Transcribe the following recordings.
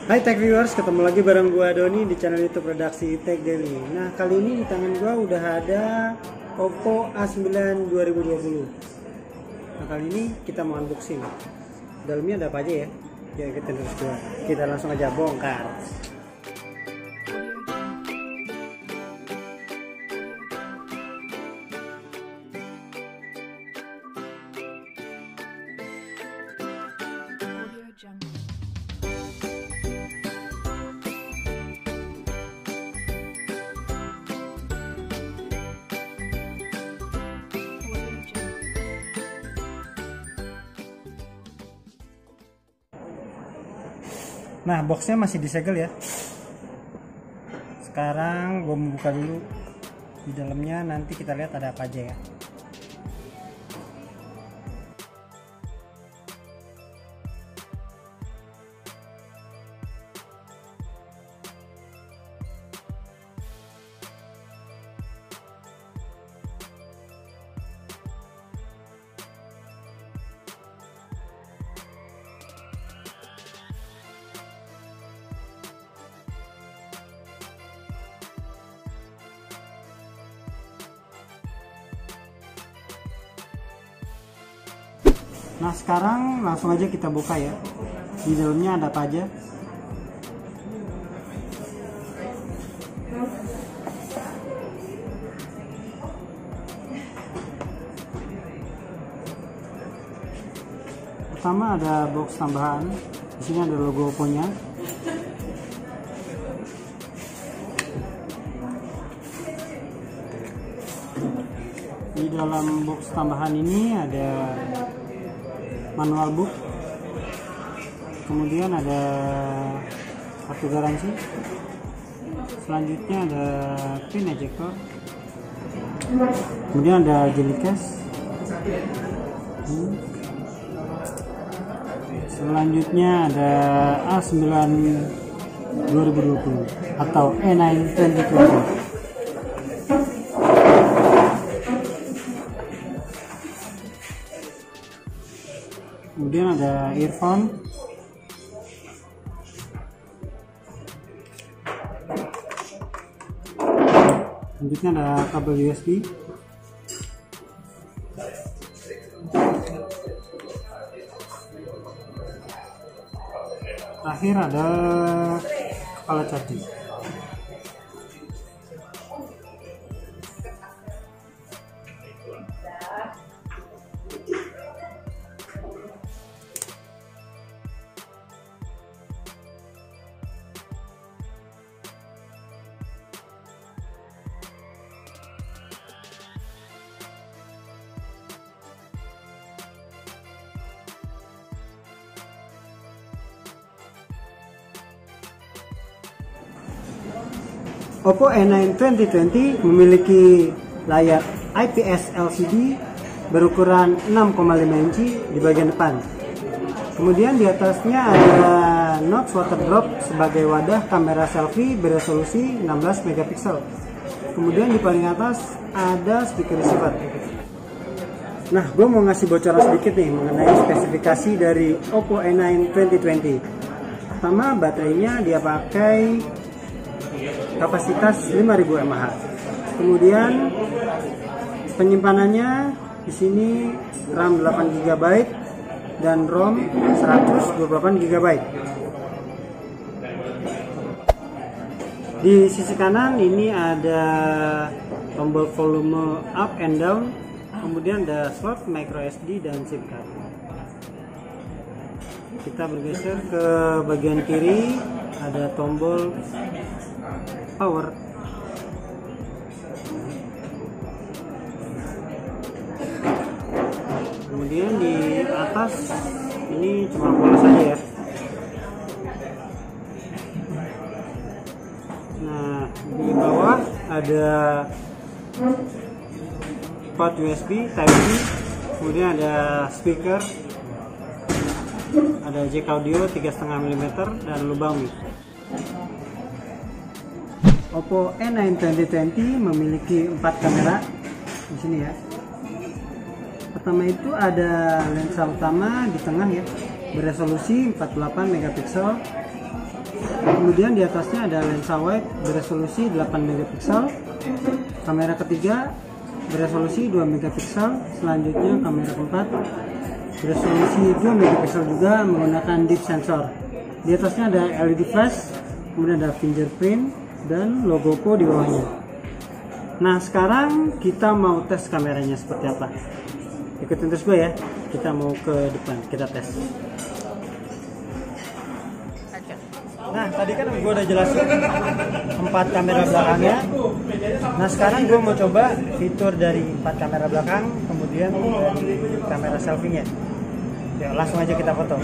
Hai Tech Viewers, ketemu lagi bareng gua Doni di channel YouTube Redaksi Tech Daily. Nah, kali ini di tangan gua udah ada Oppo A9 2020. Nah, kali ini kita mau unboxing. Dalamnya ada apa aja ya? Ya, kita langsung aja bongkar. Nah, boxnya masih disegel ya. Sekarang gue mau buka dulu. Di dalamnya nanti kita lihat ada apa aja ya. Nah, sekarang langsung aja kita buka ya. Di dalamnya ada apa aja? Pertama ada box tambahan. Di sini ada logo Oppo-nya. Di dalam box tambahan ini ada manual book, kemudian ada kartu garansi, selanjutnya ada pin ejector, kemudian ada jelly case, selanjutnya ada A9 2020 atau A9 2020. Kemudian ada earphone, selanjutnya ada kabel USB, terakhir ada kepala charging. Oppo A9 2020 memiliki layar IPS LCD berukuran 6,5 inci di bagian depan. Kemudian di atasnya ada notch water drop sebagai wadah kamera selfie beresolusi 16 megapiksel. Kemudian di paling atas ada speaker receiver. Nah, gue mau ngasih bocoran sedikit nih mengenai spesifikasi dari Oppo A9 2020. Pertama, baterainya dia pakai kapasitas 5000 mAh. Kemudian penyimpanannya di sini RAM 8 GB dan ROM 128 GB. Di sisi kanan ini ada tombol volume up and down, kemudian ada slot micro SD dan SIM card. Kita bergeser ke bagian kiri, ada tombol power. Kemudian di atas ini cuma polos saja ya. Nah, di bawah ada port USB Type-C, kemudian ada speaker, ada jack audio 3,5 mm dan lubang mic. Oppo A9 2020 memiliki 4 kamera di sini ya. Pertama itu ada lensa utama di tengah ya, beresolusi 48 megapiksel. Kemudian di atasnya ada lensa wide beresolusi 8 megapiksel. Kamera ketiga beresolusi 2 megapiksel. Selanjutnya kamera keempat beresolusi 2 megapiksel juga menggunakan deep sensor. Di atasnya ada LED flash, kemudian ada fingerprint dan logo Oppo di bawahnya. Nah, sekarang kita mau tes kameranya seperti apa. Ikutin terus gue ya. Kita mau ke depan, kita tes. Nah, tadi kan gue udah jelasin 4 kamera belakangnya. Nah, sekarang gue mau coba fitur dari 4 kamera belakang, kemudian dari kamera selfie-nya. Ya, langsung aja kita foto.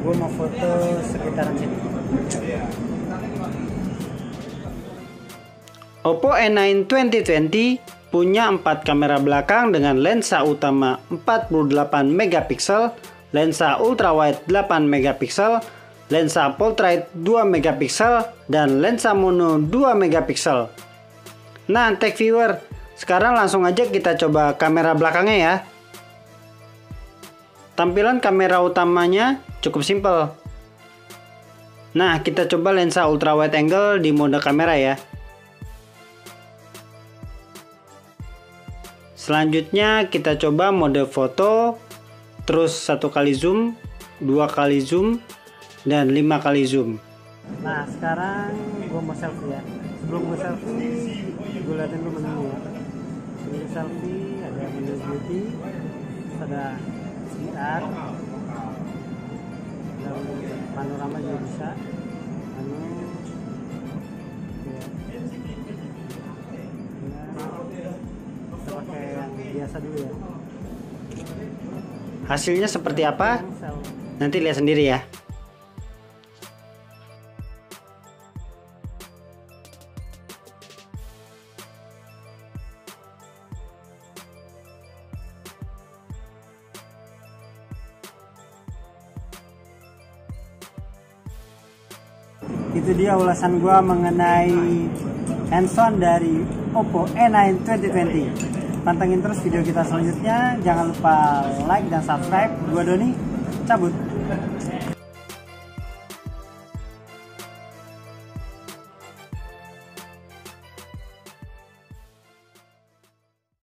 Gue mau foto sekitaran sini. Oppo A9 2020 punya 4 kamera belakang dengan lensa utama 48 megapiksel, lensa ultrawide 8 megapiksel, lensa portrait 2 megapiksel, dan lensa mono 2 megapiksel. Nah, tech viewer, sekarang langsung aja kita coba kamera belakangnya ya. Tampilan kamera utamanya cukup simpel. Nah, kita coba lensa ultra wide angle di mode kamera ya. Selanjutnya kita coba mode foto, terus 1 kali zoom, 2 kali zoom, dan 5 kali zoom. Nah, sekarang gue mau selfie ya. Sebelum gue selfie, gue liatin dulu menu ya. Menu selfie ada menu beauty, ada VR, dan panorama juga bisa. Kita pakai yang biasa dulu ya. Hasilnya seperti apa? Nanti lihat sendiri ya. Itu dia ulasan gua mengenai handphone dari Oppo A9 2020. Pantengin terus video kita selanjutnya. Jangan lupa like dan subscribe. Gua Doni, cabut.